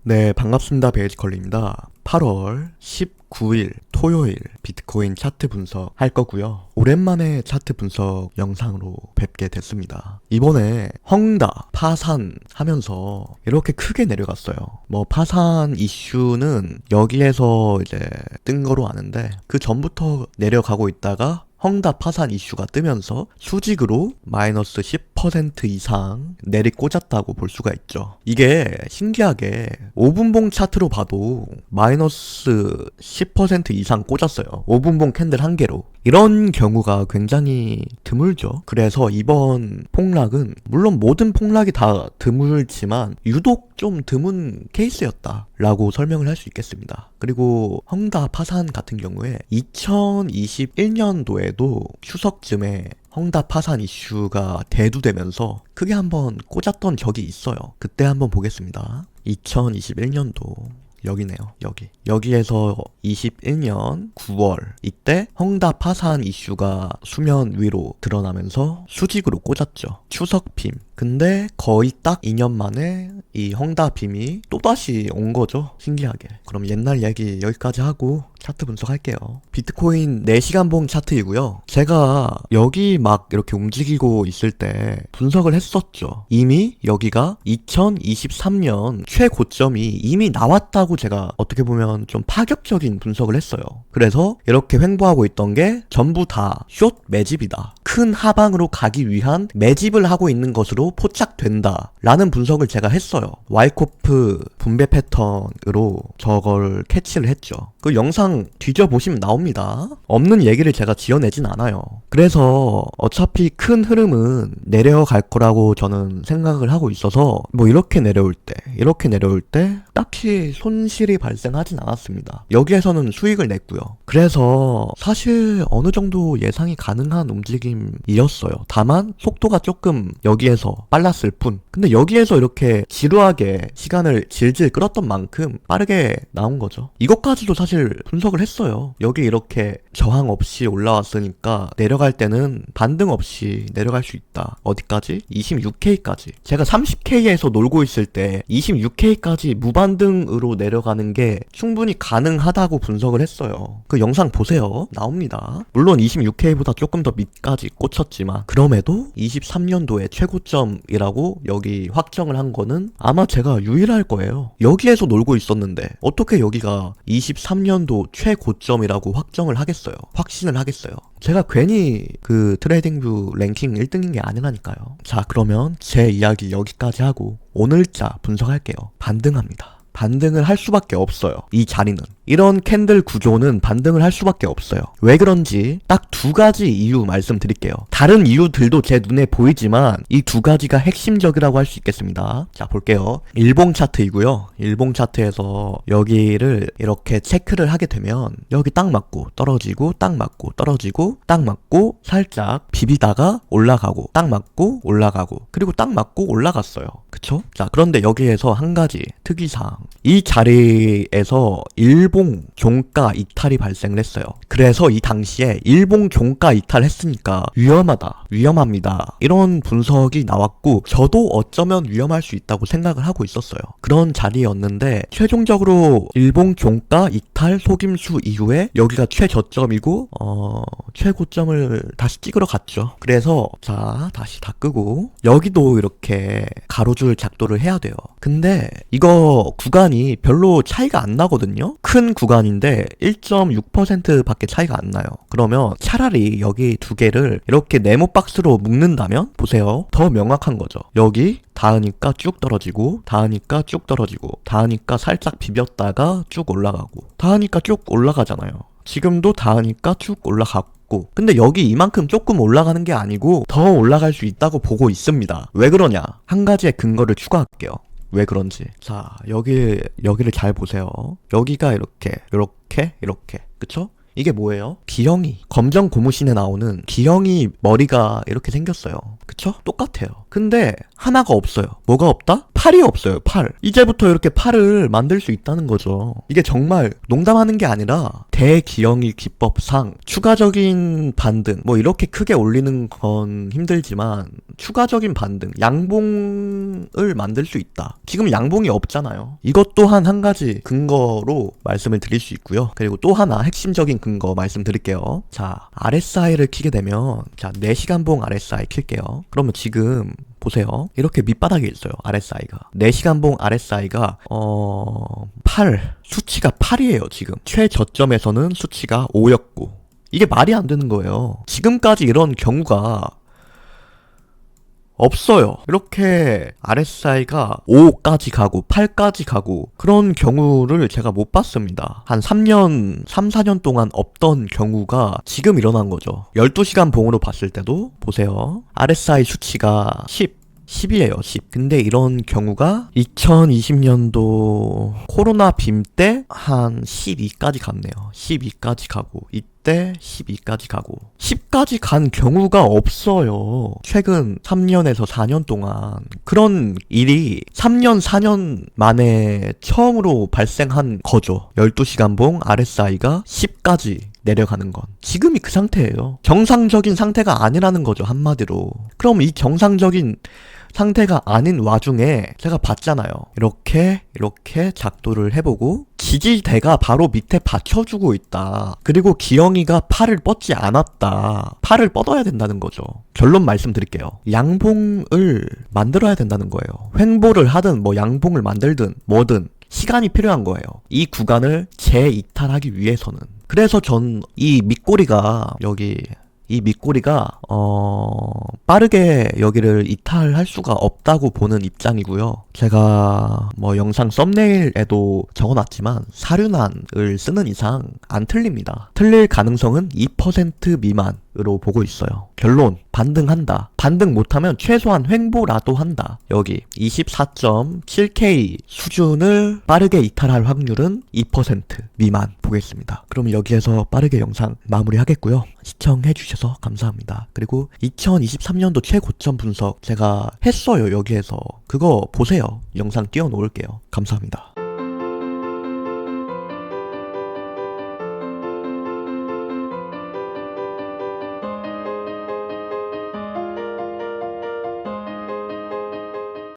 네, 반갑습니다. 베이지컬리입니다. 8월 19일 토요일 비트코인 차트 분석 할 거고요. 오랜만에 차트 분석 영상으로 뵙게 됐습니다. 이번에 헝다 파산 하면서 이렇게 크게 내려갔어요. 파산 이슈는 여기에서 이제 뜬 거로 아는데 그 전부터 내려가고 있다가 헝다 파산 이슈가 뜨면서 수직으로 마이너스 10% 이상 내리꽂았다고 볼 수가 있죠. 이게 신기하게 5분봉 차트로 봐도 마이너스 10% 이상 꽂았어요. 5분봉 캔들 한 개로. 이런 경우가 굉장히 드물죠. 그래서 이번 폭락은 물론 모든 폭락이 다 드물지만 유독 좀 드문 케이스였다 라고 설명을 할 수 있겠습니다. 그리고 헝다 파산 같은 경우에 2021년도에도 추석쯤에 헝다 파산 이슈가 대두되면서 크게 한번 꽂았던 적이 있어요. 그때 한번 보겠습니다. 2021년도 여기네요. 여기에서 21년 9월 이때 헝다 파산 이슈가 수면 위로 드러나면서 수직으로 꽂았죠. 추석 빔. 근데 거의 딱 2년 만에 이 헝다 빔이 또다시 온 거죠. 신기하게. 그럼 옛날 얘기 여기까지 하고 차트 분석할게요. 비트코인 4시간봉 차트이고요. 제가 여기 막 이렇게 움직이고 있을 때 분석을 했었죠. 이미 여기가 2023년 최고점이 이미 나왔다고 제가 어떻게 보면 좀 파격적인 분석을 했어요. 그래서 이렇게 횡보하고 있던 게 전부 다 숏 매집이다. 큰 하방으로 가기 위한 매집을 하고 있는 것으로 포착된다 라는 분석을 제가 했어요. 와이코프 분배 패턴으로 저걸 캐치를 했죠. 그 영상 뒤져보시면 나옵니다. 없는 얘기를 제가 지어내진 않아요. 그래서 어차피 큰 흐름은 내려갈 거라고 저는 생각을 하고 있어서 이렇게 내려올 때 딱히 손실이 발생하진 않았습니다. 여기에서는 수익을 냈고요. 그래서 사실 어느 정도 예상이 가능한 움직임이었어요. 다만 속도가 조금 여기에서 빨랐을 뿐. 근데 여기에서 이렇게 지루하게 시간을 질질 끌었던 만큼 빠르게 나온 거죠. 이것까지도 사실 분석을 했어요. 여기 이렇게 저항 없이 올라왔으니까 내려갈 때는 반등 없이 내려갈 수 있다. 어디까지? 26K까지. 제가 30K에서 놀고 있을 때 26K까지 무반등으로 내려가는 게 충분히 가능하다고 분석을 했어요. 그 영상 보세요. 나옵니다. 물론 26K보다 조금 더 밑까지 꽂혔지만 그럼에도 23년도에 최고점이라고 여기 확정을 한 거는 아마 제가 유일할 거예요. 여기에서 놀고 있었는데 어떻게 여기가 23년도 최고점이라고 확정을 하겠어요. 확신을 하겠어요. 제가 괜히 그 트레이딩뷰 랭킹 1등인 게 아니라니까요. 자, 그러면 제 이야기 여기까지 하고 오늘자 분석할게요. 반등합니다. 반등을 할 수밖에 없어요. 이 자리는. 이런 캔들 구조는 반등을 할 수밖에 없어요. 왜 그런지 딱 두 가지 이유 말씀드릴게요. 다른 이유들도 제 눈에 보이지만 이 두 가지가 핵심적이라고 할 수 있겠습니다. 자, 볼게요. 일봉 차트이고요. 일봉 차트에서 여기를 이렇게 체크를 하게 되면 여기 딱 맞고 떨어지고 딱 맞고 떨어지고 딱 맞고 살짝 비비다가 올라가고 딱 맞고 올라가고 그리고 딱 맞고 올라갔어요. 그쵸? 자, 그런데 여기에서 한 가지 특이사항. 이 자리에서 일봉 종가 이탈이 발생을 했어요. 그래서 이 당시에 일봉 종가 이탈했으니까 위험합니다. 이런 분석이 나왔고 저도 어쩌면 위험할 수 있다고 생각을 하고 있었어요. 그런 자리였는데 최종적으로 일봉 종가 이탈 속임수 이후에 여기가 최저점이고 최고점을 다시 찍으러 갔죠. 그래서 자, 다시 다 끄고 여기도 이렇게 가로줄 작도를 해야 돼요. 근데 이거 구간이 별로 차이가 안 나거든요. 큰 구간인데 1.6% 밖에 차이가 안 나요. 그러면 차라리 여기 두 개를 이렇게 네모 박스로 묶는다면 보세요. 더 명확한 거죠. 여기 닿으니까 쭉 떨어지고 닿으니까 쭉 떨어지고 닿으니까 살짝 비볐다가 쭉 올라가고 닿으니까 쭉 올라가잖아요. 지금도 닿으니까 쭉 올라갔고 근데 여기 이만큼 조금 올라가는 게 아니고 더 올라갈 수 있다고 보고 있습니다. 왜 그러냐? 한 가지의 근거를 추가할게요. 왜 그런지. 자, 여기를 잘 보세요. 여기가 이렇게 그쵸? 이게 뭐예요? 기영이. 검정 고무신에 나오는 기영이 머리가 이렇게 생겼어요. 그쵸? 똑같아요. 근데 하나가 없어요. 뭐가 없다? 팔이 없어요. 팔. 이제부터 이렇게 팔을 만들 수 있다는 거죠. 이게 정말 농담하는 게 아니라 대기영이 기법상 추가적인 반등, 뭐 이렇게 크게 올리는 건 힘들지만 추가적인 반등, 양봉을 만들 수 있다. 지금 양봉이 없잖아요. 이것 또한 한 가지 근거로 말씀을 드릴 수 있고요. 그리고 또 하나 핵심적인 근거 말씀드릴게요. 자, RSI를 키게 되면, 자, 4시간봉 RSI 킬게요. 그러면 지금 보세요. 이렇게 밑바닥에 있어요. RSI가. 4시간봉 RSI가 8. 수치가 8이에요. 지금. 최저점에서는 수치가 5였고. 이게 말이 안 되는 거예요. 지금까지 이런 경우가 없어요. 이렇게 RSI가 5까지 가고 8까지 가고 그런 경우를 제가 못 봤습니다. 한 3년, 3, 4년 동안 없던 경우가 지금 일어난 거죠. 12시간 봉으로 봤을 때도 보세요. RSI 수치가 10이에요, 10. 근데 이런 경우가 2020년도 코로나 빔 때 한 12까지 갔네요. 12까지 가고, 이때 12까지 가고. 10까지 간 경우가 없어요. 최근 3년에서 4년 동안. 그런 일이 3년, 4년 만에 처음으로 발생한 거죠. 12시간 봉 RSI가 10까지 내려가는 건. 지금이 그 상태예요. 정상적인 상태가 아니라는 거죠, 한마디로. 그럼 이 정상적인 상태가 아닌 와중에 제가 봤잖아요. 이렇게 작도를 해보고 지지대가 바로 밑에 받쳐주고 있다. 그리고 기영이가 팔을 뻗지 않았다. 팔을 뻗어야 된다는 거죠. 결론 말씀드릴게요. 양봉을 만들어야 된다는 거예요. 횡보를 하든 뭐 양봉을 만들든 뭐든 시간이 필요한 거예요. 이 구간을 재이탈하기 위해서는. 그래서 전 이 밑꼬리가 빠르게 여기를 이탈할 수가 없다고 보는 입장이고요. 제가 뭐 영상 썸네일에도 적어놨지만 사륜안을 쓰는 이상 안 틀립니다. 틀릴 가능성은 2% 미만으로 보고 있어요. 결론, 반등한다. 반등 못하면 최소한 횡보라도 한다. 여기 24.7K 수준을 빠르게 이탈할 확률은 2% 미만 보겠습니다. 그럼 여기에서 빠르게 영상 마무리하겠고요. 시청해주셔서 감사합니다. 그리고 2023년도 최고점 분석 제가 했어요. 여기에서 그거 보세요. 영상 띄워놓을게요. 감사합니다.